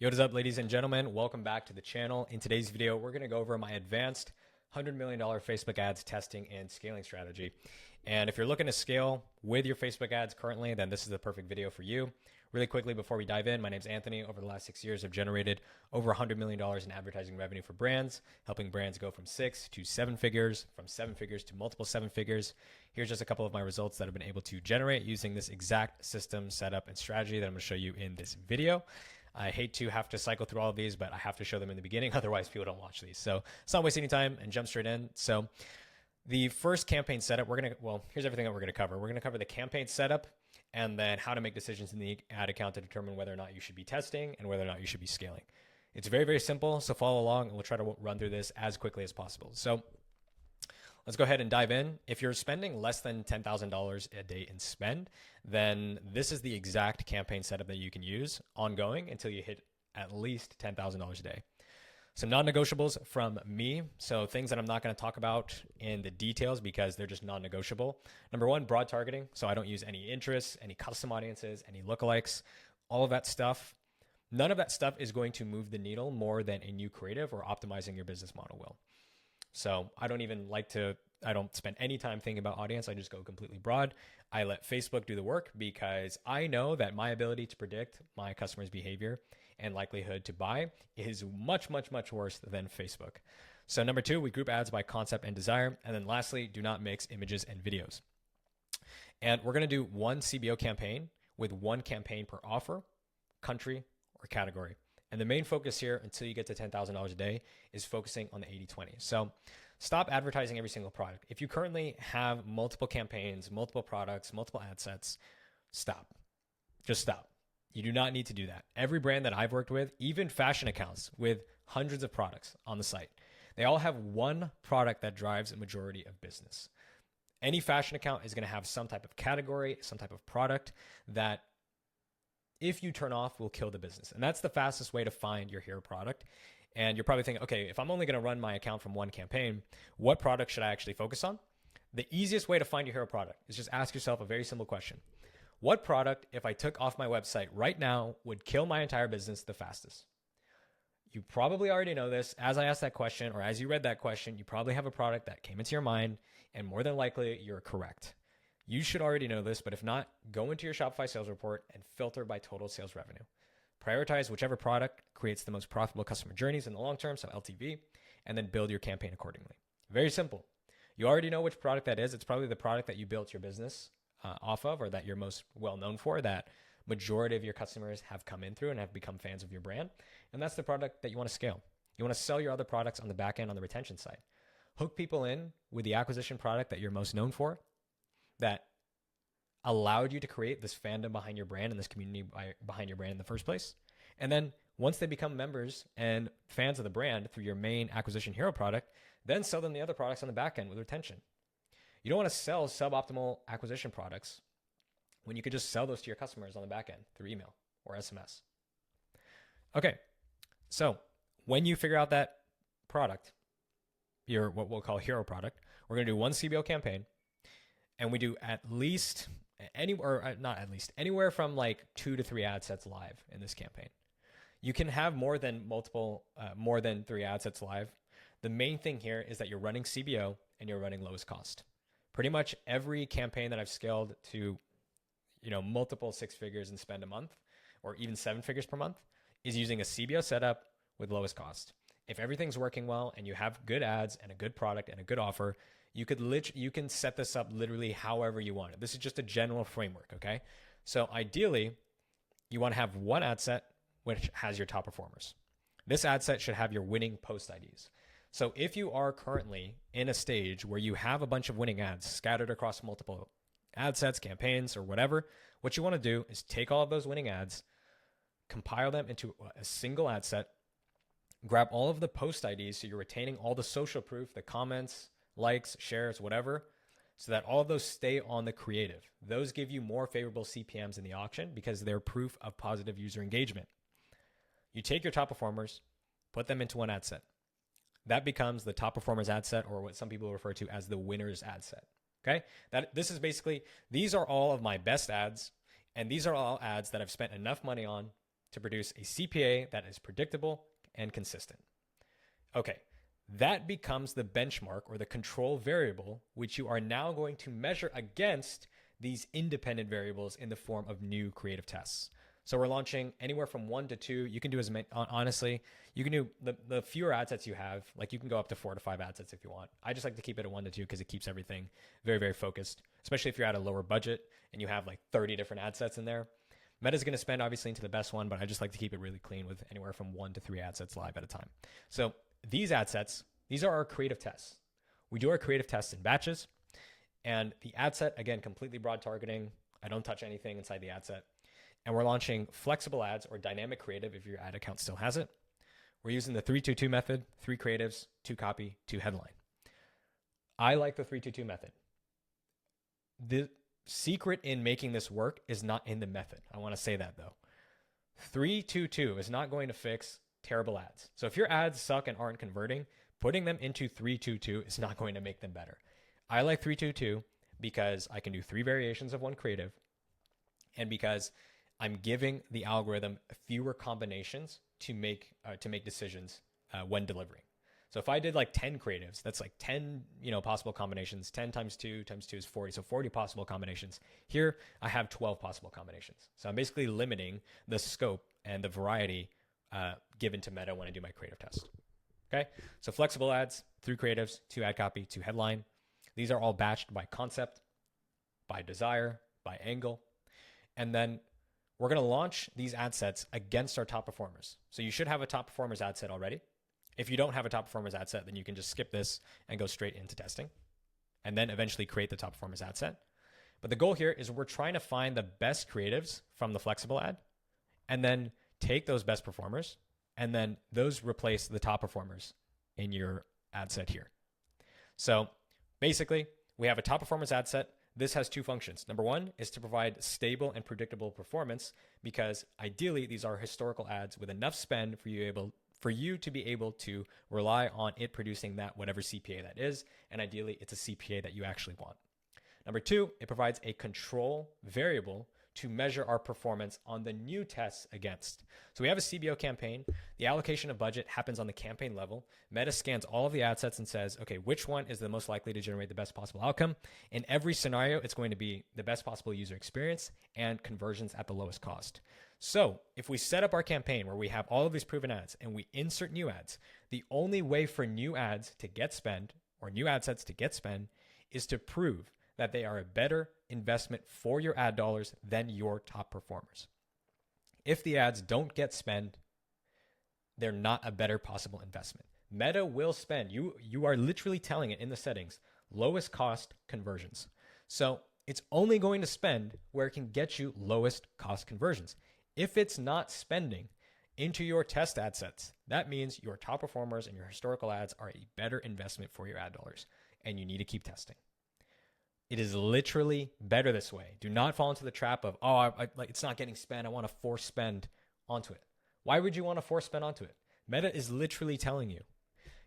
Yo, what is up, ladies and gentlemen? Welcome back to the channel. In today's video, we're going to go over my advanced $100 million Facebook ads testing and scaling strategy. And if you're looking to scale with your Facebook ads currently, then this is the perfect video for you. Really quickly, before we dive in, my name's Anthony. Over the last 6 years, I've generated over $100 million in advertising revenue for brands, helping brands go from 6 to 7 figures, from 7 figures to multiple 7 figures. Here's just a couple of my results that I've been able to generate using this exact system, setup, and strategy that I'm going to show you in this video. I hate to have to cycle through all of these, but I have to show them in the beginning. Otherwise, people don't watch these. So let's not waste any time and jump straight in. So the first campaign setup, here's everything that we're going to cover. We're going to cover the campaign setup and then how to make decisions in the ad account to determine whether or not you should be testing and whether or not you should be scaling. It's very, very simple. So follow along and we'll try to run through this as quickly as possible. So let's go ahead and dive in. If you're spending less than $10,000 a day in spend, then this is the exact campaign setup that you can use ongoing until you hit at least $10,000 a day. Some non-negotiables from me. So things that I'm not going to talk about in the details because they're just non-negotiable. Number one, broad targeting. So I don't use any interests, any custom audiences, any lookalikes, all of that stuff. None of that stuff is going to move the needle more than a new creative or optimizing your business model will. So I don't spend any time thinking about audience. I just go completely broad. I let Facebook do the work because I know that my ability to predict my customers' behavior and likelihood to buy is much, much, much worse than Facebook. So number two, we group ads by concept and desire. And then lastly, do not mix images and videos. And we're going to do one CBO campaign with one campaign per offer, country, or category. And the main focus here until you get to $10,000 a day is focusing on the 80-20. So stop advertising every single product. If you currently have multiple campaigns, multiple products, multiple ad sets, stop. Just stop. You do not need to do that. Every brand that I've worked with, even fashion accounts with hundreds of products on the site, they all have one product that drives a majority of business. Any fashion account is going to have some type of category, some type of product that if you turn off, will kill the business. And that's the fastest way to find your hero product. And you're probably thinking, okay, if I'm only going to run my account from one campaign, what product should I actually focus on? The easiest way to find your hero product is just ask yourself a very simple question. What product, if I took off my website right now, would kill my entire business the fastest? You probably already know this. As I asked that question, or as you read that question, you probably have a product that came into your mind, and more than likely, you're correct. You should already know this, but if not, go into your Shopify sales report and filter by total sales revenue. Prioritize whichever product creates the most profitable customer journeys in the long term, so LTV, and then build your campaign accordingly. Very simple. You already know which product that is. It's probably the product that you built your business off of, or that you're most well known for, that majority of your customers have come in through and have become fans of your brand. And that's the product that you want to scale. You want to sell your other products on the back end on the retention side. Hook people in with the acquisition product that you're most known for, that allowed you to create this fandom behind your brand and this community behind your brand in the first place. And then once they become members and fans of the brand through your main acquisition hero product, then sell them the other products on the back end with retention. You don't want to sell suboptimal acquisition products when you could just sell those to your customers on the back end through email or SMS. Okay, so when you figure out that product, your what we'll call hero product, we're going to do one CBO campaign, and we do anywhere from like 2 to 3 ad sets live in this campaign. You can have more than 3 ad sets live. The main thing here is that you're running CBO and you're running lowest cost. Pretty much every campaign that I've scaled to, multiple 6 figures in spend a month, or even 7 figures per month, is using a CBO setup with lowest cost. If everything's working well and you have good ads and a good product and a good offer, you can set this up literally however you want it. This is just a general framework, okay? So ideally, you want to have one ad set which has your top performers. This ad set should have your winning post IDs. So if you are currently in a stage where you have a bunch of winning ads scattered across multiple ad sets, campaigns, or whatever, what you want to do is take all of those winning ads, compile them into a single ad set, grab all of the post IDs so you're retaining all the social proof, the comments, likes, shares, whatever, so that all of those stay on the creative. Those give you more favorable CPMs in the auction because they're proof of positive user engagement. You take your top performers, put them into one ad set. That becomes the top performers ad set, or what some people refer to as the winners ad set. Okay? This is basically, these are all of my best ads, and these are all ads that I've spent enough money on to produce a CPA that is predictable and consistent. Okay, that becomes the benchmark or the control variable, which you are now going to measure against these independent variables in the form of new creative tests. So we're launching anywhere from 1 to 2. You can do as many, honestly, you can do the fewer ad sets you have, like you can go up to 4 to 5 ad sets if you want. I just like to keep it at 1 to 2 because it keeps everything very, very focused, especially if you're at a lower budget and you have like 30 different ad sets in there. Meta's going to spend obviously into the best one, but I just like to keep it really clean with anywhere from 1 to 3 ad sets live at a time. So these ad sets, these are our creative tests. We do our creative tests in batches, and the ad set, again, completely broad targeting. I don't touch anything inside the ad set. And we're launching flexible ads or dynamic creative if your ad account still has it. We're using the 3-2-2 method, 3 creatives, 2 copy, 2 headline. I like the 3-2-2 method. The secret in making this work is not in the method. I want to say that though. 3-2-2 is not going to fix terrible ads. So if your ads suck and aren't converting, putting them into 3-2-2 is not going to make them better. I like 3-2-2 because I can do 3 variations of one creative, and because I'm giving the algorithm fewer combinations to make decisions when delivering. So if I did like 10 creatives, that's like 10 possible combinations. 10 times 2 times 2 is 40, so 40 possible combinations. Here I have 12 possible combinations. So I'm basically limiting the scope and the variety given to Meta when I do my creative test. Okay, so flexible ads, 3 creatives, 2 ad copy, 2 headline. These are all batched by concept, by desire, by angle, and then we're going to launch these ad sets against our top performers. So you should have a top performers ad set already. If you don't have a top performers ad set, then you can just skip this and go straight into testing and then eventually create the top performers ad set. But the goal here is we're trying to find the best creatives from the flexible ad and then take those best performers and then those replace the top performers in your ad set here. So basically, we have a top performance ad set. This has 2 functions. Number 1 is to provide stable and predictable performance because ideally these are historical ads with enough spend for you to be able to rely on it producing that whatever CPA that is, and ideally it's a CPA that you actually want. Number 2, it provides a control variable to measure our performance on the new tests against. So we have a CBO campaign. The allocation of budget happens on the campaign level. Meta scans all of the ad sets and says, okay, which one is the most likely to generate the best possible outcome? In every scenario, it's going to be the best possible user experience and conversions at the lowest cost. So if we set up our campaign where we have all of these proven ads and we insert new ads, the only way for new ads to get spend or new ad sets to get spend is to prove that they are a better investment for your ad dollars than your top performers. If the ads don't get spend, they're not a better possible investment. Meta will spend. You are literally telling it in the settings, lowest cost conversions. So it's only going to spend where it can get you lowest cost conversions. If it's not spending into your test ad sets, that means your top performers and your historical ads are a better investment for your ad dollars, and you need to keep testing. It is literally better this way. Do not fall into the trap of, it's not getting spent. I want to force spend onto it. Why would you want to force spend onto it? Meta is literally telling you,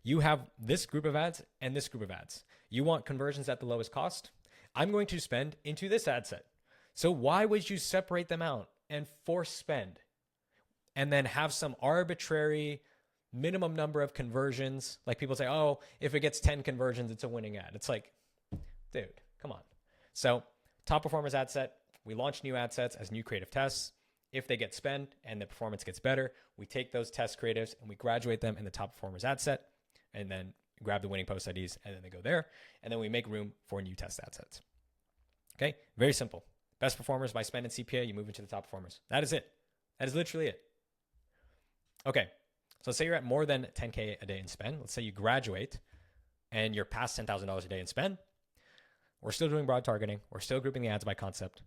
you have this group of ads and this group of ads. You want conversions at the lowest cost? I'm going to spend into this ad set. So why would you separate them out and force spend and then have some arbitrary minimum number of conversions? Like people say, oh, if it gets 10 conversions, it's a winning ad. It's like, dude, come on. So top performers ad set, we launch new ad sets as new creative tests. If they get spend and the performance gets better, we take those test creatives and we graduate them in the top performers ad set and then grab the winning post IDs and then they go there. And then we make room for new test ad sets. Okay, very simple. Best performers by spend and CPA, you move into the top performers. That is it. That is literally it. Okay, so let's say you're at more than 10K a day in spend. Let's say you graduate and you're past $10,000 a day in spend. We're still doing broad targeting. We're still grouping the ads by concept.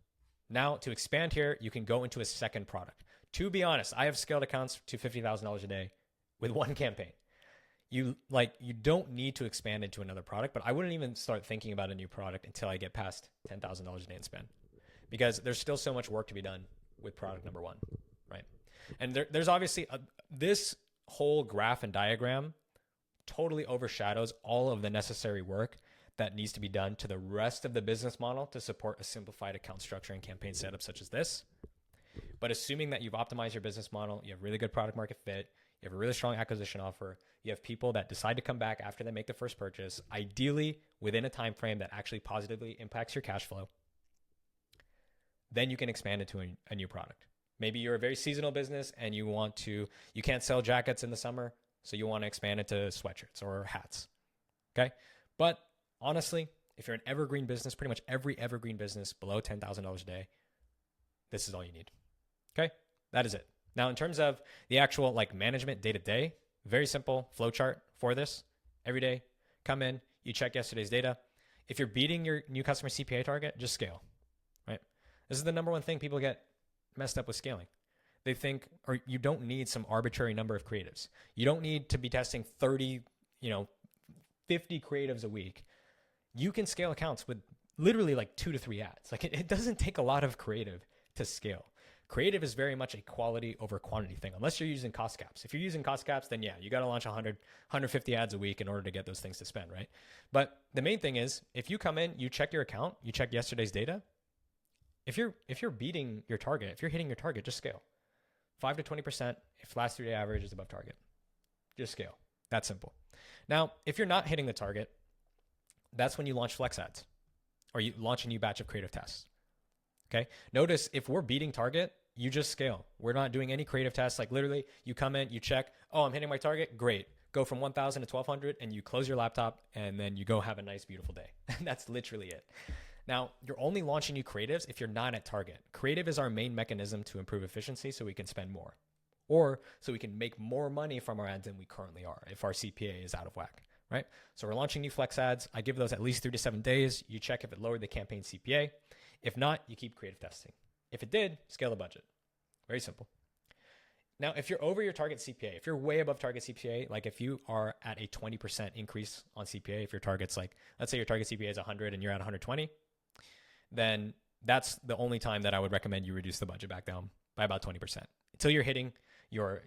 Now, to expand here, you can go into a second product. To be honest, I have scaled accounts to $50,000 a day with one campaign. You don't need to expand into another product, but I wouldn't even start thinking about a new product until I get past $10,000 a day in spend, because there's still so much work to be done with product number 1, right? And there's obviously this whole graph and diagram totally overshadows all of the necessary work that needs to be done to the rest of the business model to support a simplified account structure and campaign setup such as this. But assuming that you've optimized your business model, you have really good product market fit, you have a really strong acquisition offer, you have people that decide to come back after they make the first purchase, ideally within a time frame that actually positively impacts your cash flow, then you can expand into a new product. Maybe you're a very seasonal business and you can't sell jackets in the summer, so you want to expand into sweatshirts or hats. Okay. But honestly, if you're an evergreen business, pretty much every evergreen business below $10,000 a day, this is all you need. Okay. That is it. Now, in terms of the actual like management day to day, very simple flow chart for this. Every day, come in, you check yesterday's data. If you're beating your new customer CPA target, just scale, right? This is the number one thing people get messed up with scaling. They think, or you don't need some arbitrary number of creatives. You don't need to be testing 30, 50 creatives a week. You can scale accounts with literally like 2 to 3 ads. Like it doesn't take a lot of creative to scale. Creative is very much a quality over quantity thing, unless you're using cost caps. If you're using cost caps, then yeah, you got to launch 100, 150 ads a week in order to get those things to spend, right? But the main thing is, if you come in, you check your account, you check yesterday's data. If you're beating your target, if you're hitting your target, just scale. 5 to 20% if last 3-day average is above target. Just scale. That's simple. Now, if you're not hitting the target, that's when you launch flex ads or you launch a new batch of creative tests. Okay. Notice if we're beating target, you just scale. We're not doing any creative tests. Like literally you come in, you check, oh, I'm hitting my target. Great. Go from 1,000 to 1,200 and you close your laptop and then you go have a nice, beautiful day. That's literally it. Now, you're only launching new creatives if you're not at target. Creative is our main mechanism to improve efficiency so we can spend more or so we can make more money from our ads than we currently are if our CPA is out of whack, right? So we're launching new flex ads. I give those at least 3 to 7 days. You check if it lowered the campaign CPA. If not, you keep creative testing. If it did, scale the budget. Very simple. Now, if you're over your target CPA, if you're way above target CPA, like if you are at a 20% increase on CPA, if your target's like, let's say your target CPA is 100 and you're at 120, then that's the only time that I would recommend you reduce the budget back down by about 20% until you're hitting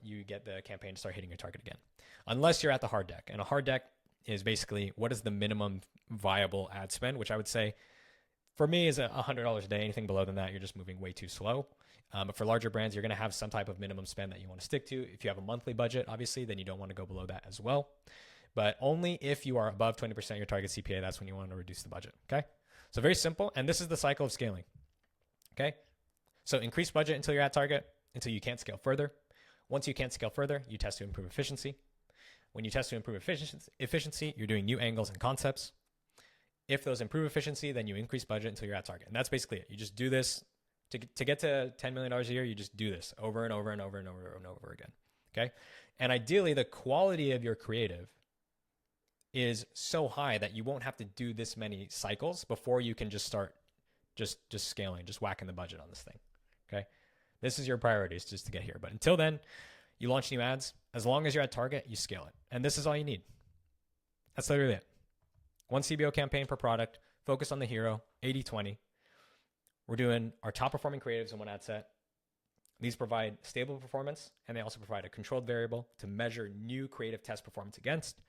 you get the campaign to start hitting your target again. Unless you're at the hard deck. And a hard deck is basically what is the minimum viable ad spend, which I would say for me is $100 a day. Anything below than that, you're just moving way too slow. But for larger brands, you're going to have some type of minimum spend that you want to stick to. If you have a monthly budget, obviously, then you don't want to go below that as well. But only if you are above 20% of your target CPA, that's when you want to reduce the budget. Okay. So very simple. And this is the cycle of scaling. Okay. So increase budget until you're at target, until you can't scale further. Once you can't scale further, you test to improve efficiency. When you test to improve efficiency, you're doing new angles and concepts. If those improve efficiency, then you increase budget until you're at target. And that's basically it. You just do this to get to $10 million a year. You just do this over and over and over and over and over again. Okay. And ideally the quality of your creative is so high that you won't have to do this many cycles before you can just start just scaling, just whacking the budget on this thing. Okay. This is your priorities just to get here. But until then, you launch new ads. As long as you're at target, you scale it. And this is all you need. That's literally it. 1 CBO campaign per product, focus on the hero, 80-20. We're doing our top performing creatives in one ad set. These provide stable performance, and they also provide a controlled variable to measure new creative test performance against.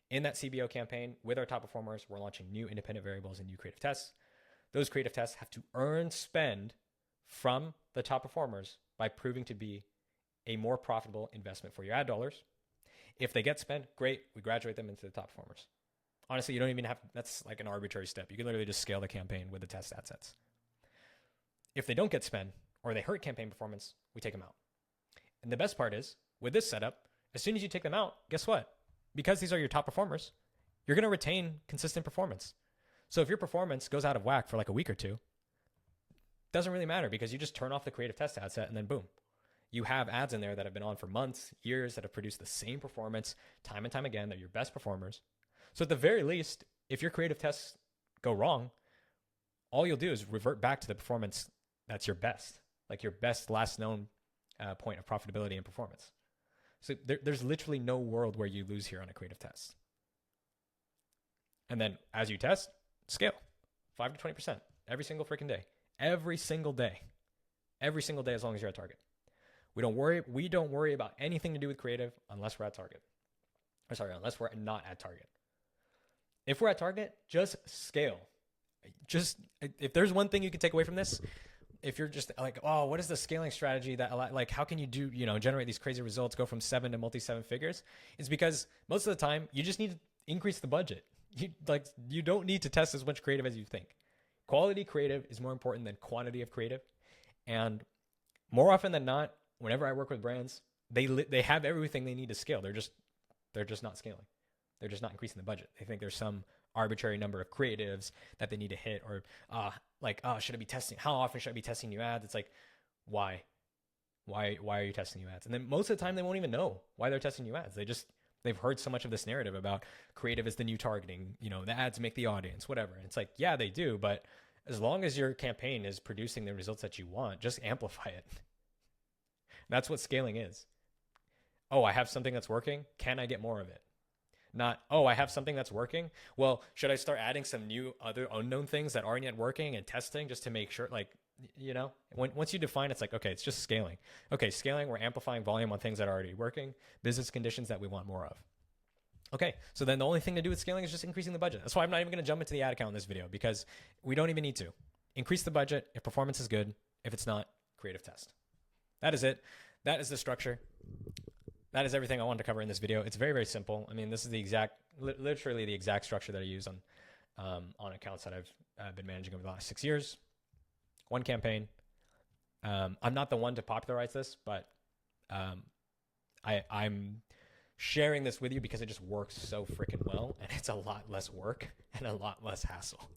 In that CBO campaign, with our top performers, we're launching new independent variables and new creative tests. Those creative tests have to earn spend from the top performers by proving to be a more profitable investment for your ad dollars. If they get spent, great, we graduate them into the top performers. Honestly, you don't even have, that's like an arbitrary step. You can literally just scale the campaign with the test ad sets. If they don't get spend or they hurt campaign performance, we take them out. And the best part is, with this setup, as soon as you take them out, guess what? Because these are your top performers, you're going to retain consistent performance. So if your performance goes out of whack for like a week or two, doesn't really matter because you just turn off the creative test ad set and then boom. You have ads in there that have been on for months, years, that have produced the same performance time and time again. They're your best performers. So at the very least, if your creative tests go wrong, all you'll do is revert back to the performance that's your best, like your best last known point of profitability and performance. So there's literally no world where you lose here on a creative test. And then as you test, scale 5 to 20% every single freaking day, every single day as long as you're at target. We don't worry about anything to do with creative unless we're at target. Unless we're not at target. If we're at target, just scale. Just if there's one thing you can take away from this, if you're just like, oh, what is the scaling strategy that like, how can you do, generate these crazy results, go from 7 to multi-7 figures? It's because most of the time you just need to increase the budget. You don't need to test as much creative as you think. Quality creative is more important than quantity of creative. And more often than not, whenever I work with brands, they have everything they need to scale. They're just not scaling. They're just not increasing the budget. They think there's some arbitrary number of creatives that they need to hit, or should I be testing? How often should I be testing new ads? It's like, why are you testing new ads? And then most of the time they won't even know why they're testing new ads. They've heard so much of this narrative about creative is the new targeting, the ads make the audience, whatever. And it's like, yeah, they do, but as long as your campaign is producing the results that you want, just amplify it. That's what scaling is. Oh, I have something that's working. Can I get more of it? Not, oh, I have something that's working. Well, should I start adding some new other unknown things that aren't yet working and testing just to make sure, once you define, it's like, okay, it's just scaling. Okay, scaling, we're amplifying volume on things that are already working, business conditions that we want more of. Okay, so then the only thing to do with scaling is just increasing the budget. That's why I'm not even going to jump into the ad account in this video, because we don't even need to. Increase the budget if performance is good. If it's not, creative test. That is it. That is the structure. That is everything I wanted to cover in this video. It's very, very simple. I mean, this is literally the exact structure that I use on accounts that I've been managing over the last 6 years. One campaign. I'm not the one to popularize this, but I'm sharing this with you because it just works so freaking well, and it's a lot less work and a lot less hassle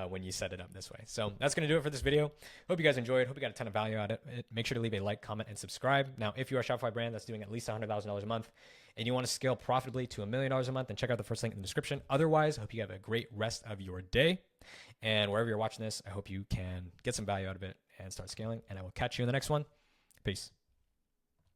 when you set it up this way. So that's going to do it for this video. Hope you guys enjoyed. Hope you got a ton of value out of it. Make sure to leave a like, comment, and subscribe. Now, if you're a Shopify brand that's doing at least $100,000 a month and you want to scale profitably to $1 million a month, then check out the first link in the description. Otherwise, I hope you have a great rest of your day. And wherever you're watching this, I hope you can get some value out of it and start scaling. And I will catch you in the next one. Peace.